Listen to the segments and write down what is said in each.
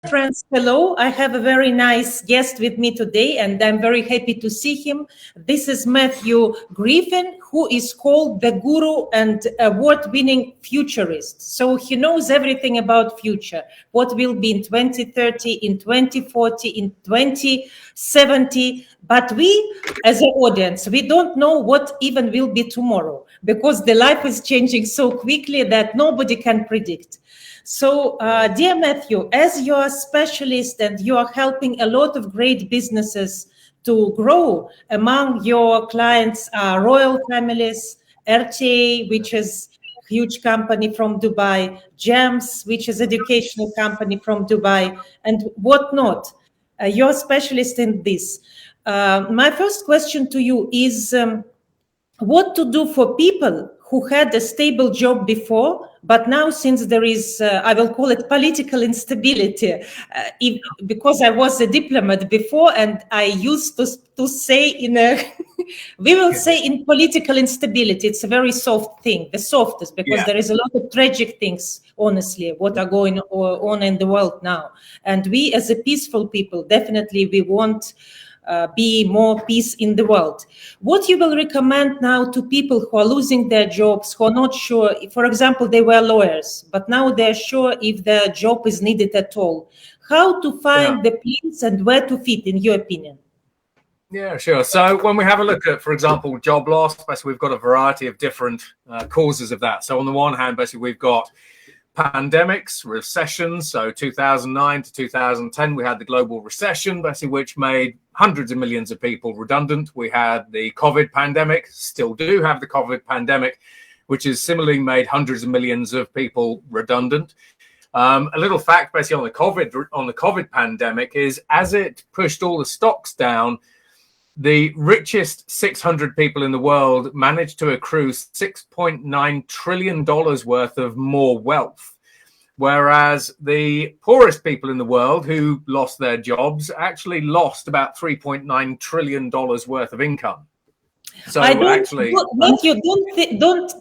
Friends, hello. I have a very nice guest with me today, and I'm very happy to see him. This is Matthew Griffin, who is called the guru and award-winning futurist. So he knows everything about future, what will be in 2030, in 2040, in 2070. But we, as an audience, we don't know what even will be tomorrow, because the life is changing so quickly that nobody can predict. So, dear Matthew, as you're a specialist and you are helping a lot of great businesses to grow, among your clients are royal families, RTA, which is a huge company from Dubai, GEMS, which is educational company from Dubai, and whatnot. You're a specialist in this. My first question to you is, what to do for people who had a stable job before, but now since there is, I will call it political instability, because I was a diplomat before and I used to say in a, we will say in political instability, it's a very soft thing, the softest, because there is a lot of tragic things, honestly, what are going on in the world now. And we as a peaceful people, definitely we want be more peace in the world. What you will recommend now to people who are losing their jobs, who are not sure, for example, they were lawyers, but now they're sure if their job is needed at all. How to find the place and where to fit, in your opinion? Yeah, sure. So when we have a look at, for example, job loss, basically we've got a variety of different causes of that. So on the one hand, basically we've got pandemics, recessions. So 2009 to 2010, we had the global recession, basically, which made hundreds of millions of people redundant. We had the COVID pandemic, still do have the COVID pandemic, which has similarly made hundreds of millions of people redundant. A little fact, basically, on the COVID pandemic is, as it pushed all the stocks down, the richest 600 people in the world managed to accrue $6.9 trillion worth of more wealth, whereas the poorest people in the world who lost their jobs actually lost about $3.9 trillion worth of income. So don't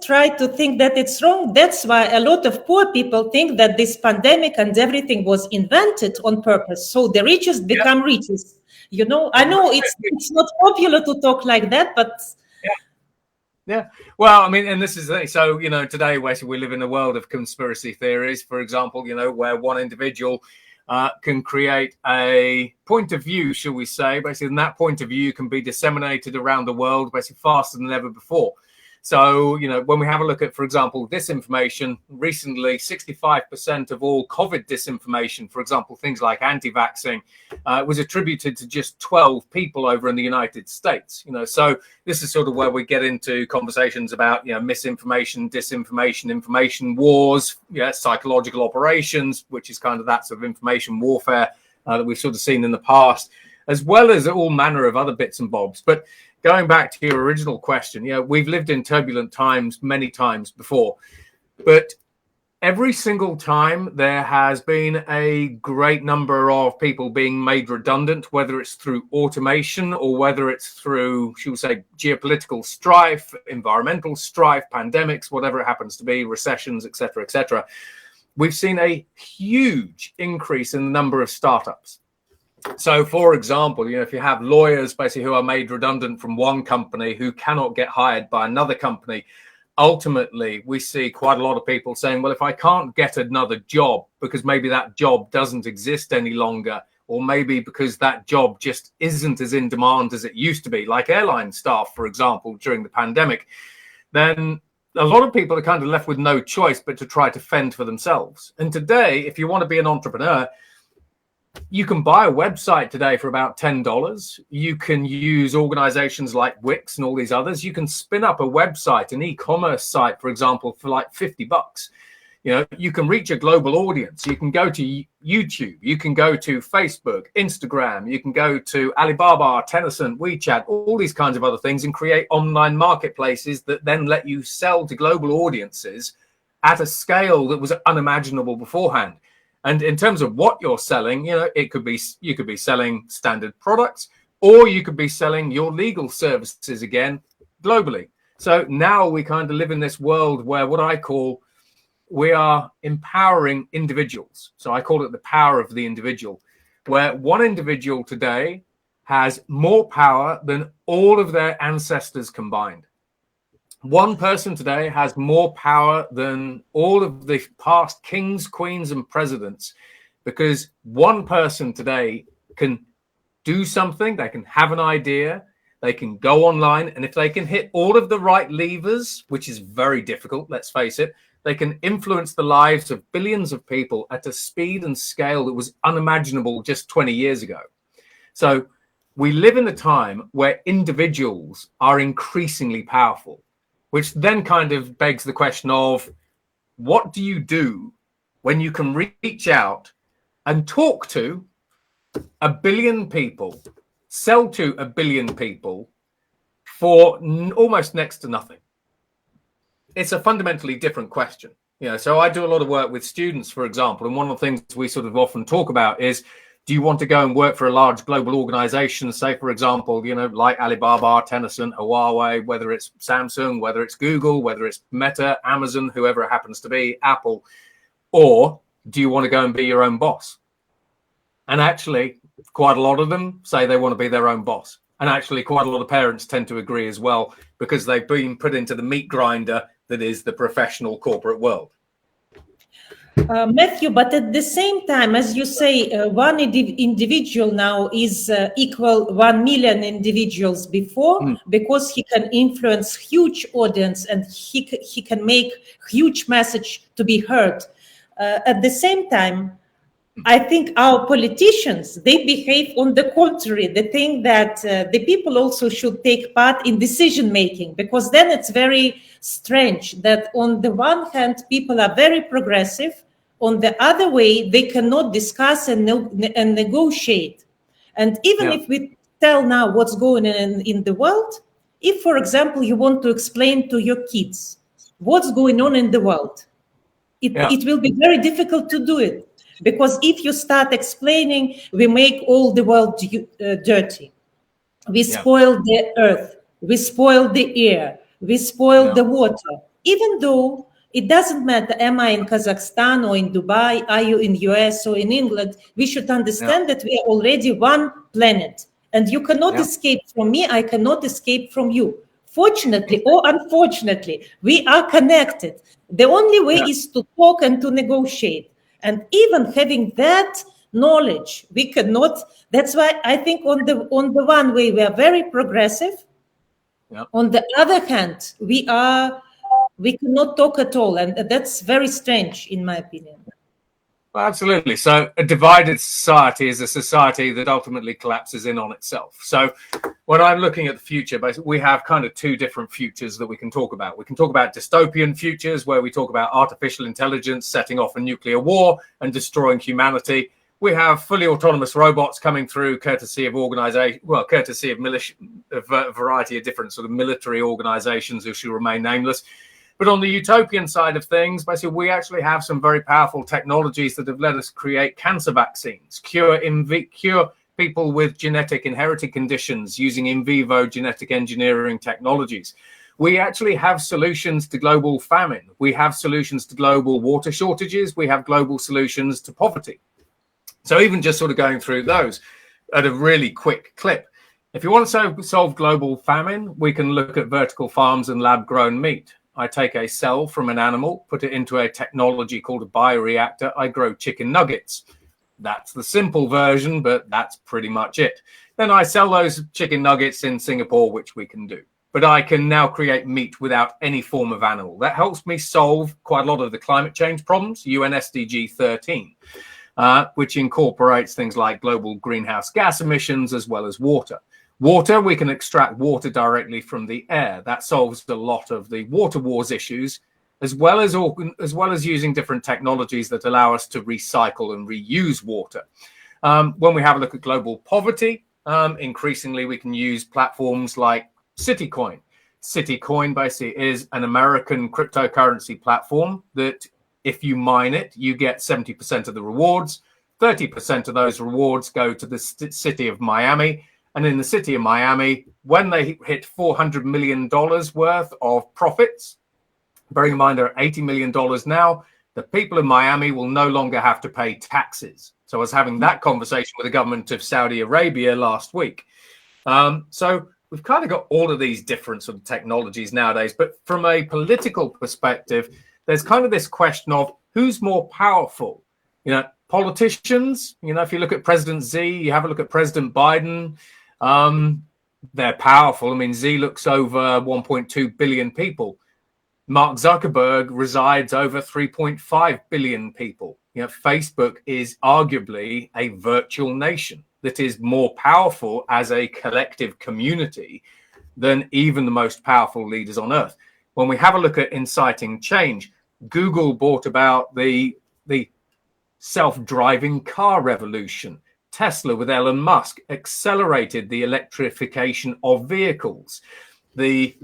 try to think that it's wrong. That's why a lot of poor people think that this pandemic and everything was invented on purpose, so the richest become richest. You know, I know it's not popular to talk like that, but yeah. Well, I mean, and this is the thing. So, you know, today, basically, we live in a world of conspiracy theories, for example, you know, where one individual can create a point of view, shall we say, basically, and that point of view can be disseminated around the world, basically, faster than ever before. So, you know, when we have a look at, for example, disinformation, recently 65% of all COVID disinformation, for example, things like anti-vaxxing, was attributed to just 12 people over in the United States. You know, so this is sort of where we get into conversations about, you know, misinformation, disinformation, information wars, psychological operations, which is kind of that sort of information warfare that we've sort of seen in the past, as well as all manner of other bits and bobs. But going back to your original question, we've lived in turbulent times many times before, but every single time there has been a great number of people being made redundant, whether it's through automation or whether it's through, should we say, geopolitical strife, environmental strife, pandemics, whatever it happens to be, recessions, et cetera, et cetera. We've seen a huge increase in the number of startups. So, for example, if you have lawyers basically who are made redundant from one company who cannot get hired by another company, ultimately we see quite a lot of people saying, well, if I can't get another job because maybe that job doesn't exist any longer, or maybe because that job just isn't as in demand as it used to be, like airline staff, for example, during the pandemic, then a lot of people are kind of left with no choice but to try to fend for themselves. And today, if you want to be an entrepreneur, you can buy a website today for about $10. You can use organizations like Wix and all these others. You can spin up a website, an e-commerce site, for example, for like $50. You can reach a global audience. You can go to YouTube. You can go to Facebook, Instagram. You can go to Alibaba, Tencent, WeChat, all these kinds of other things, and create online marketplaces that then let you sell to global audiences at a scale that was unimaginable beforehand. And in terms of what you're selling, you could be selling standard products, or you could be selling your legal services again globally. So now we kind of live in this world where what I call we are empowering individuals. So I call it the power of the individual, where one individual today has more power than all of their ancestors combined. One person today has more power than all of the past kings, queens, and presidents, because one person today can do something, they can have an idea, they can go online, and if they can hit all of the right levers, which is very difficult, let's face it, they can influence the lives of billions of people at a speed and scale that was unimaginable just 20 years ago. So we live in a time where individuals are increasingly powerful, which then kind of begs the question of, what do you do when you can reach out and talk to a billion people, sell to a billion people for almost next to nothing? It's a fundamentally different question. So I do a lot of work with students, for example, and one of the things we sort of often talk about is, do you want to go and work for a large global organization, say, for example, like Alibaba, Tencent, Huawei, whether it's Samsung, whether it's Google, whether it's Meta, Amazon, whoever it happens to be, Apple, or do you want to go and be your own boss? And actually, quite a lot of them say they want to be their own boss. And actually, quite a lot of parents tend to agree as well, because they've been put into the meat grinder that is the professional corporate world. Matthew, but at the same time, as you say, one individual now is equal 1 million individuals before, because he can influence huge audience and he can make huge message to be heard. At the same time, I think our politicians, they behave on the contrary. They think that the people also should take part in decision making, because then it's very strange that on the one hand, people are very progressive. On the other way, they cannot discuss and negotiate. And even if we tell now what's going on in the world, if, for example, you want to explain to your kids what's going on in the world, it will be very difficult to do it. Because if you start explaining, we make all the world dirty. We spoil the earth. We spoil the air. We spoil the water. Even though it doesn't matter, am I in Kazakhstan or in Dubai, are you in US or in England, we should understand that we are already one planet. And you cannot escape from me, I cannot escape from you. Fortunately or unfortunately, we are connected. The only way is to talk and to negotiate. And even having that knowledge, we cannot. That's why I think on the one way we are very progressive. On the other hand, we cannot talk at all, and that's very strange, in my opinion. Well, absolutely. So a divided society is a society that ultimately collapses in on itself. So when I'm looking at the future, basically, we have kind of two different futures that we can talk about. We can talk about dystopian futures, where we talk about artificial intelligence setting off a nuclear war and destroying humanity. We have fully autonomous robots coming through, courtesy of a variety of different sort of military organizations who should remain nameless. But on the utopian side of things, basically, we actually have some very powerful technologies that have let us create cancer vaccines, cure people with genetic inherited conditions using in vivo genetic engineering technologies. We actually have solutions to global famine. We have solutions to global water shortages. We have global solutions to poverty. So even just sort of going through those at a really quick clip. If you want to solve global famine, we can look at vertical farms and lab-grown meat. I take a cell from an animal, put it into a technology called a bioreactor. I grow chicken nuggets. That's the simple version, but that's pretty much it. Then I sell those chicken nuggets in Singapore, which we can do. But I can now create meat without any form of animal. That helps me solve quite a lot of the climate change problems, UN SDG 13, which incorporates things like global greenhouse gas emissions as well as water. Water, we can extract water directly from the air. That solves a lot of the water wars issues, as well as using different technologies that allow us to recycle and reuse water. When we have a look at global poverty, increasingly we can use platforms like Citicoin. Citicoin basically is an American cryptocurrency platform that if you mine it, you get 70% of the rewards. 30% of those rewards go to the city of Miami. And in the city of Miami, when they hit $400 million worth of profits, bearing in mind they're $80 million now, the people of Miami will no longer have to pay taxes. So I was having that conversation with the government of Saudi Arabia last week. So we've kind of got all of these different sort of technologies nowadays. But from a political perspective, there's kind of this question of who's more powerful. You know, politicians, you know, if you look at President Xi, you have a look at President Biden, they're powerful. I mean, Xi looks over 1.2 billion people. Mark Zuckerberg resides over 3.5 billion people. You know, Facebook is arguably a virtual nation that is more powerful as a collective community than even the most powerful leaders on earth. When we have a look at inciting change, Google brought about the self-driving car revolution. Tesla with Elon Musk accelerated the electrification of vehicles. The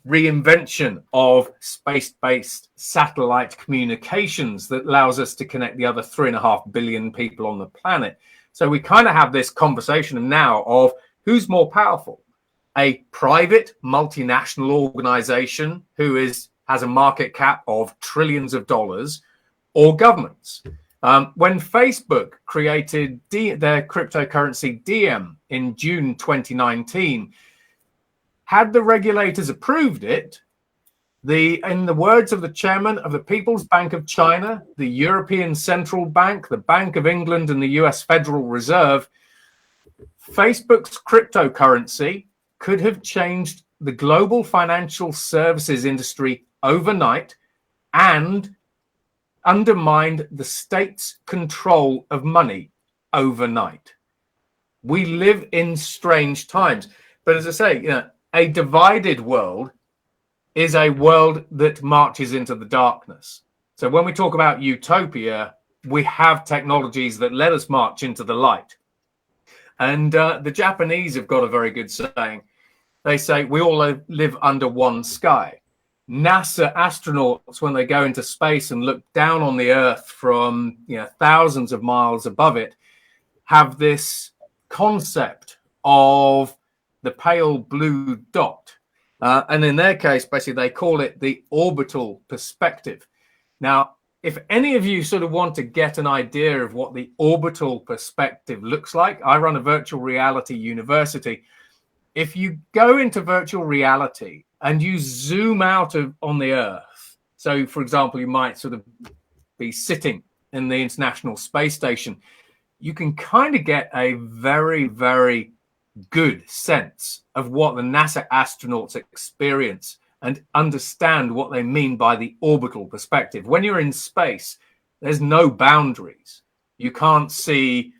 reinvention of space-based satellite communications that allows us to connect the other 3.5 billion people on the planet. So we kind of have this conversation now of who's more powerful, a private multinational organization who has a market cap of trillions of dollars, or governments. When Facebook created their cryptocurrency Diem in June 2019, had the regulators approved it, in the words of the chairman of the People's Bank of China, the European Central Bank, the Bank of England, and the US Federal Reserve, Facebook's cryptocurrency could have changed the global financial services industry overnight and undermined the state's control of money overnight. We live in strange times. But as I say, you know, a divided world is a world that marches into the darkness. So when we talk about utopia, we have technologies that let us march into the light. And the Japanese have got a very good saying. They say, we all live under one sky. NASA astronauts, when they go into space and look down on the Earth from thousands of miles above it, have this concept of the pale blue dot. And in their case, basically, they call it the orbital perspective. Now, if any of you sort of want to get an idea of what the orbital perspective looks like, I run a virtual reality university. If you go into virtual reality and you zoom out on the Earth, so for example, you might sort of be sitting in the International Space Station, you can kind of get a very, very good sense of what the NASA astronauts experience and understand what they mean by the orbital perspective. When you're in space, there's no boundaries. You can't see,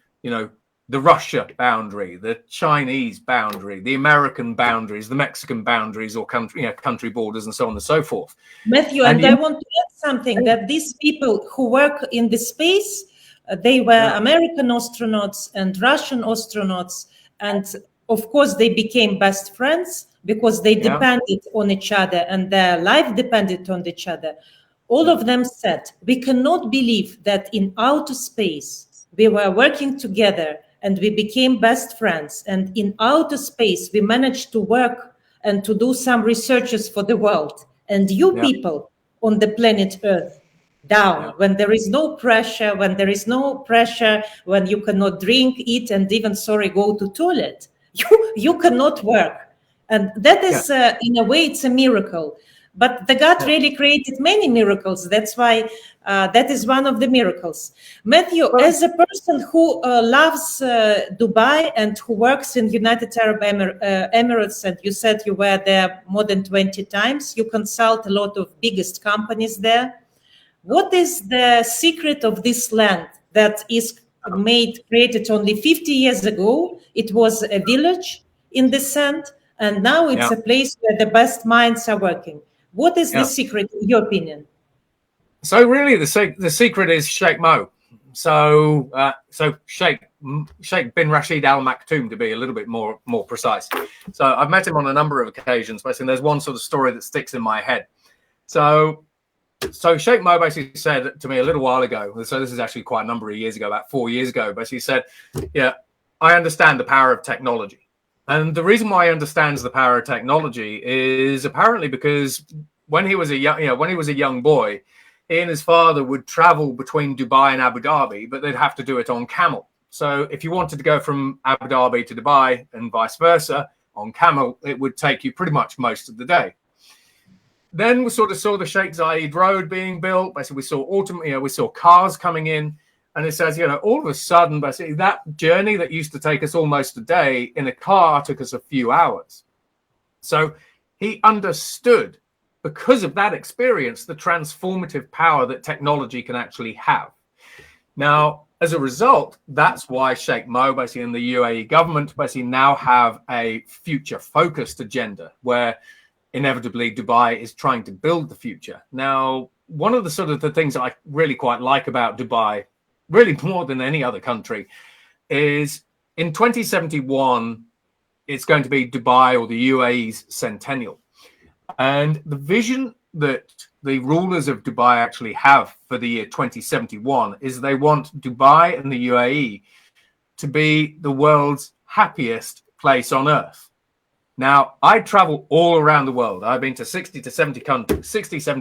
the Russia boundary, the Chinese boundary, the American boundaries, the Mexican boundaries, or country borders, and so on and so forth. Matthew, and I want to add something, that these people who work in the space, they were American astronauts and Russian astronauts, and of course they became best friends because they depended on each other and their life depended on each other. All of them said, we cannot believe that in outer space we were working together and we became best friends. And in outer space, we managed to work and to do some researches for the world. And you people on the planet Earth, down, when there is no pressure, when you cannot drink, eat, and even, go to toilet, you cannot work. And that is, in a way, it's a miracle. But the God really created many miracles. That's why that is one of the miracles. Matthew, as a person who loves Dubai and who works in United Arab Emirates, and you said you were there more than 20 times, you consult a lot of biggest companies there. What is the secret of this land that is created only 50 years ago? It was a village in the sand, and now it's a place where the best minds are working. What is the secret, in your opinion? So really, the secret is Sheikh Mo. So Sheikh bin Rashid Al Maktoum, to be a little bit more precise. So I've met him on a number of occasions, but there's one sort of story that sticks in my head. So Sheikh Mo basically said to me a little while ago, so this is actually quite a number of years ago, about 4 years ago, basically said, I understand the power of technology. And the reason why he understands the power of technology is apparently because when he was a young boy, he and his father would travel between Dubai and Abu Dhabi, but they'd have to do it on camel. So if you wanted to go from Abu Dhabi to Dubai and vice versa on camel, it would take you pretty much most of the day. Then we sort of saw the Sheikh Zayed Road being built. Basically, we saw cars coming in, and it says, all of a sudden, basically, that journey that used to take us almost a day in a car took us a few hours. So he understood, because of that experience, the transformative power that technology can actually have. Now, as a result, that's why Sheikh Mo, basically, and the UAE government basically now have a future-focused agenda where inevitably Dubai is trying to build the future. Now, one of the sort of the things that I really quite like about Dubai, really more than any other country, is in 2071, it's going to be Dubai or the UAE's centennial. And the vision that the rulers of Dubai actually have for the year 2071 is they want Dubai and the UAE to be the world's happiest place on earth. Now, I travel all around the world. I've been to 60 to 70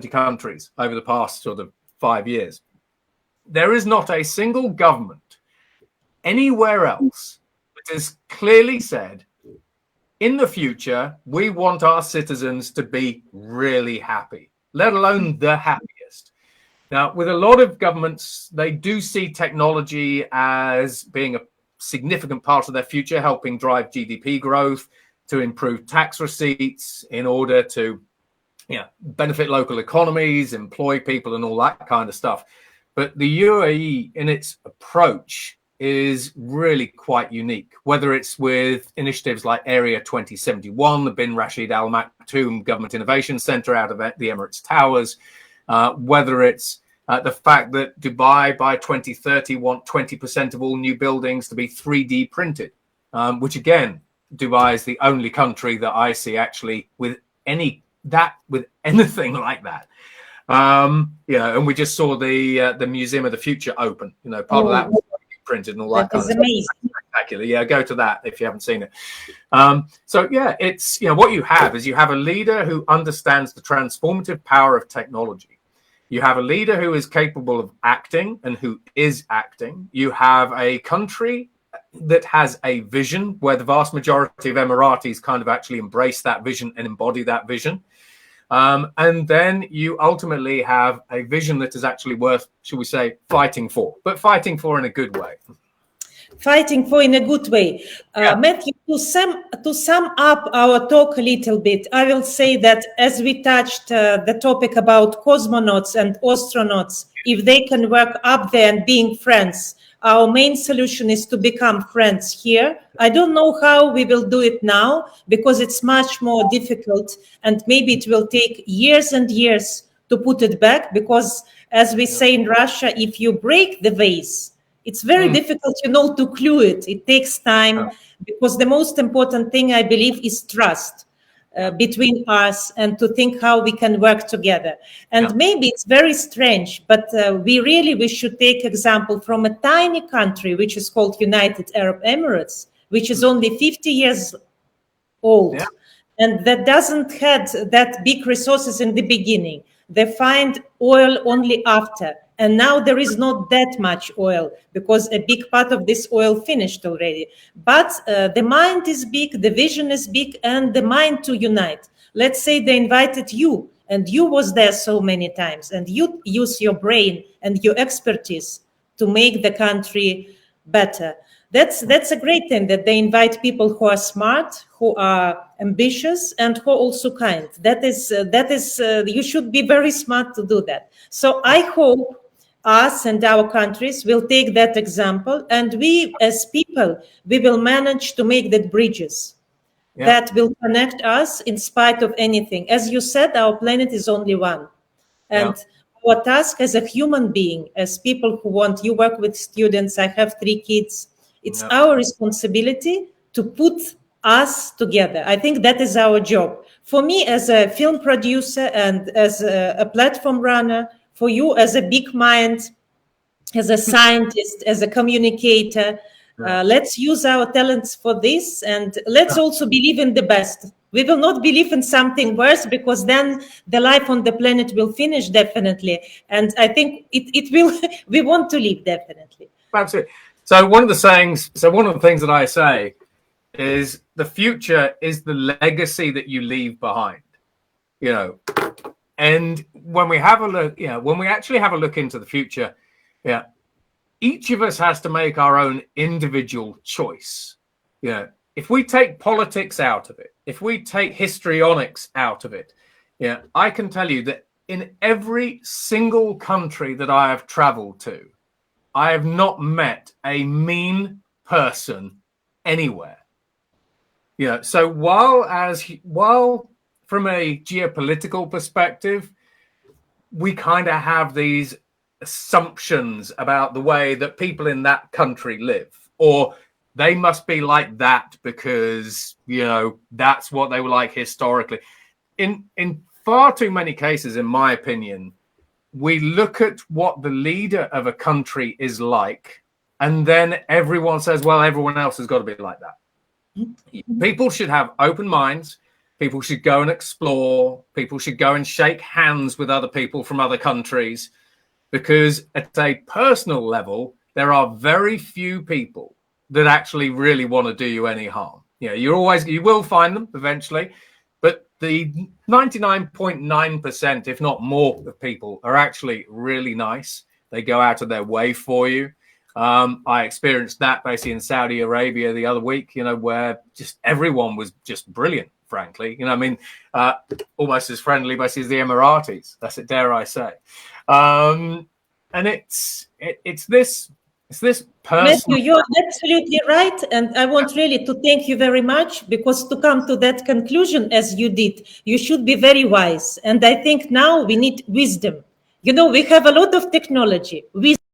countries over the past sort of 5 years. There is not a single government anywhere else that has clearly said, in the future, we want our citizens to be really happy, let alone the happiest. Now, with a lot of governments, they do see technology as being a significant part of their future, helping drive GDP growth, to improve tax receipts in order to benefit local economies, employ people, and all that kind of stuff. But the UAE, in its approach, is really quite unique, whether it's with initiatives like Area 2071, the Bin Rashid Al Maktoum Government Innovation Center out of the Emirates Towers, whether it's the fact that Dubai by 2030 want 20% of all new buildings to be 3D printed, which again, Dubai is the only country that I see actually with anything like that. And we just saw the Museum of the Future open. Part of that was printed and all that kind of amazing stuff. Spectacular. Yeah, go to that if you haven't seen it. It's what you have is you have a leader who understands the transformative power of technology. You have a leader who is capable of acting and who is acting. You have a country that has a vision where the vast majority of Emiratis kind of actually embrace that vision and embody that vision. And then you ultimately have a vision that is actually worth, should we say, fighting for, but fighting for in a good way. Fighting for in a good way. Matthew, to sum up our talk a little bit, I will say that as we touched the topic about cosmonauts and astronauts, if they can work up there and being friends, our main solution is to become friends here. I don't know how we will do it now because it's much more difficult and maybe it will take years and years to put it back because, as we say in Russia, if you break the vase, it's very difficult, to glue it. It takes time because the most important thing, I believe, is trust between us and to think how we can work together. And maybe it's very strange, but we should take example from a tiny country, which is called United Arab Emirates, which is only 50 years old. Yeah. And that doesn't have that big resources in the beginning. They find oil only after. And now there is not that much oil because a big part of this oil finished already. But the mind is big, the vision is big, and the mind to unite. Let's say they invited you, and you was there so many times, and you use your brain and your expertise to make the country better. That's a great thing that they invite people who are smart, who are ambitious, and who are also kind. That is you should be very smart to do that. So I hope us and our countries will take that example, and we as people, we will manage to make that bridges that will connect us in spite of anything. As you said, our planet is only one. And our task as a human being, as people who you work with students, I have 3 kids, it's our responsibility to put us together. I think that is our job. For me, as a film producer and as a platform runner, for you as a big mind, as a scientist, as a communicator, let's use our talents for this, and let's also believe in the best. We will not believe in something worse, because then the life on the planet will finish, definitely. And I think it will, we want to live, definitely. Absolutely. So one of the things that I say is the future is the legacy that you leave behind, you know. And when we have a look, when we actually have a look into the future, each of us has to make our own individual choice. If we take politics out of it, if we take histrionics out of it, I can tell you that in every single country that I have traveled to, I have not met a mean person anywhere. So while from a geopolitical perspective, we kind of have these assumptions about the way that people in that country live, or they must be like that because, that's what they were like historically. In far too many cases, in my opinion, we look at what the leader of a country is like, and then everyone says, well, everyone else has got to be like that. People should have open minds. People should go and explore. People should go and shake hands with other people from other countries, because at a personal level, there are very few people that actually really want to do you any harm. You will find them eventually, but the 99.9%, if not more, of people are actually really nice. They go out of their way for you. I experienced that basically in Saudi Arabia the other week, where just everyone was just brilliant, frankly. Almost as friendly basically as the Emiratis. That's it, dare I say. And it's this personal. Matthew, you're absolutely right. And I want really to thank you very much, because to come to that conclusion as you did, you should be very wise. And I think now we need wisdom. We have a lot of technology.